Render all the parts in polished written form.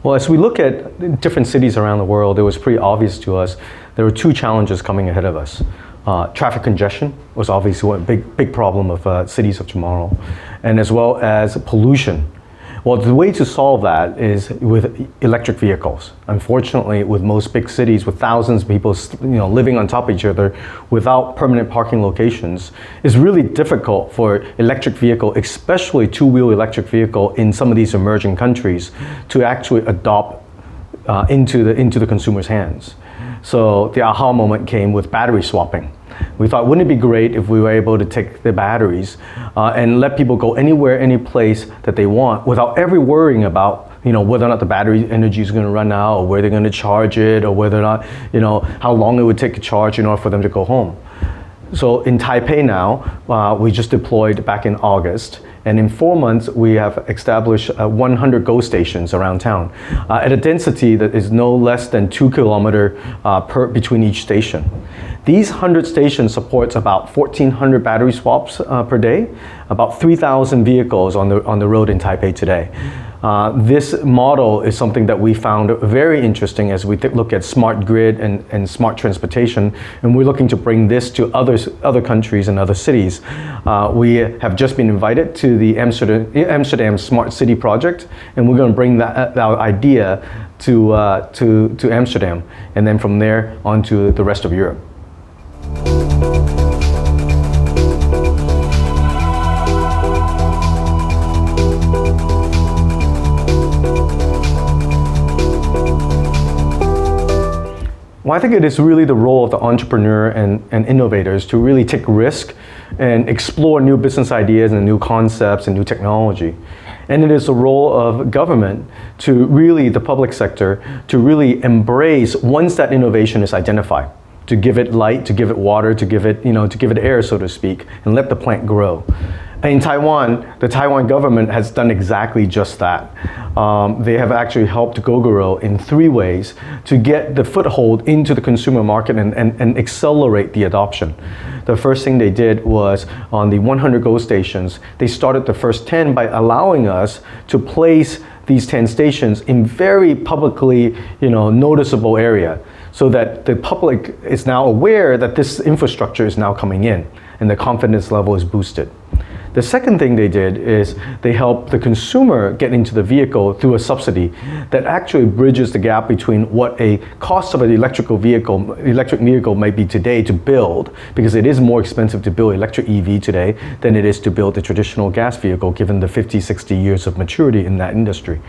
Well, as we look at different cities around the world, it was pretty obvious to us there were two challenges coming ahead of us. Traffic congestion was obviously one big problem of cities of tomorrow, and as well as pollution. Well, the way to solve that is with electric vehicles. Unfortunately, with most big cities, with thousands of people living on top of each other without permanent parking locations, it's really difficult for electric vehicle, especially two-wheel electric vehicle in some of these emerging countries, to actually adopt into the consumer's hands. So the aha moment came with battery swapping. We thought, wouldn't it be great if we were able to take the batteries and let people go anywhere, any place that they want without ever worrying about whether or not the battery energy is going to run out, or where they're going to charge it, or whether or not, how long it would take to charge in order for them to go home. So in Taipei now, we just deployed back in August, and in 4 months we have established 100 GO stations around town at a density that is no less than 2 kilometers between each station. These 100 stations supports about 1,400 battery swaps per day, about 3,000 vehicles on the road in Taipei today. This model is something that we found very interesting as we look at smart grid and smart transportation, and we're looking to bring this to other countries and other cities. We have just been invited to the Amsterdam Smart City project, and we're going to bring that idea to Amsterdam, and then from there on to the rest of Europe. Well, I think it is really the role of the entrepreneur and innovators to really take risk and explore new business ideas and new concepts and new technology. And it is the role of government to really, the public sector, to really embrace once that innovation is identified, to give it light, to give it water, to give it air, so to speak, and let the plant grow. In Taiwan, the Taiwan government has done exactly just that. They have actually helped Gogoro in 3 ways to get the foothold into the consumer market and accelerate the adoption. The first thing they did was on the 100 GO stations, they started the first 10 by allowing us to place these 10 stations in very publicly noticeable area, so that the public is now aware that this infrastructure is now coming in and the confidence level is boosted. The second thing they did is they helped the consumer get into the vehicle through a subsidy that actually bridges the gap between what a cost of an electric vehicle might be today to build, because it is more expensive to build electric EV today than it is to build a traditional gas vehicle, given the 50, 60 years of maturity in that industry.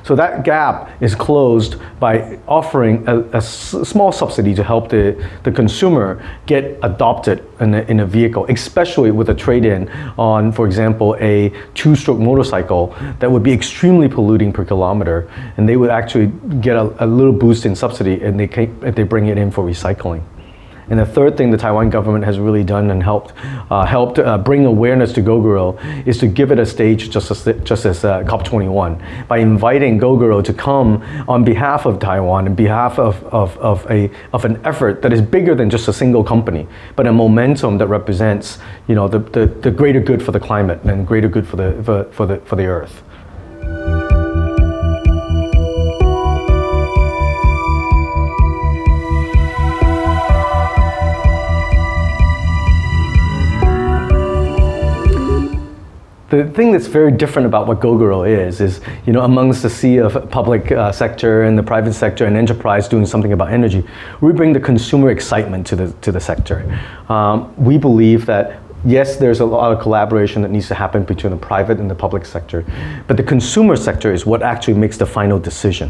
So that gap is closed by offering a small subsidy to help the consumer get adopted in a vehicle, especially with a trade-in on, for example, a 2-stroke motorcycle that would be extremely polluting per kilometer, and they would actually get a little boost in subsidy, and they bring it in for recycling. And the third thing the Taiwan government has really done and helped bring awareness to Gogoro is to give it a stage just as COP21, by inviting Gogoro to come on behalf of Taiwan, on behalf of an effort that is bigger than just a single company, but a momentum that represents the greater good for the climate and greater good for the earth. The thing that's very different about what Gogoro is amongst the sea of public sector and the private sector and enterprise doing something about energy, we bring the consumer excitement to the sector. We believe that yes, there's a lot of collaboration that needs to happen between the private and the public sector, but the consumer sector is what actually makes the final decision.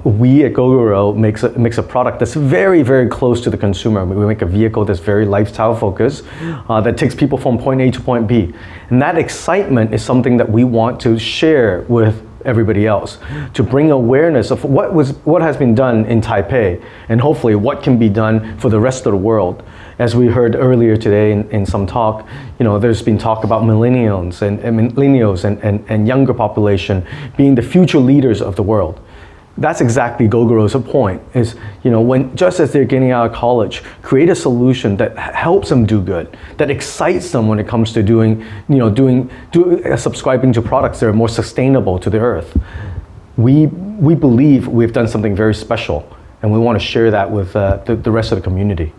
We at Gogoro makes a product that's very, very close to the consumer. We make a vehicle that's very lifestyle focused, that takes people from point A to point B. And that excitement is something that we want to share with everybody else, to bring awareness of what has been done in Taipei, and hopefully what can be done for the rest of the world. As we heard earlier today in some talk, there's been talk about millennials and younger population being the future leaders of the world. That's exactly Gogoro's point, is, when just as they're getting out of college, create a solution that helps them do good, that excites them when it comes to subscribing to products that are more sustainable to the earth. We we believe we've done something very special, and we want to share that with the rest of the community.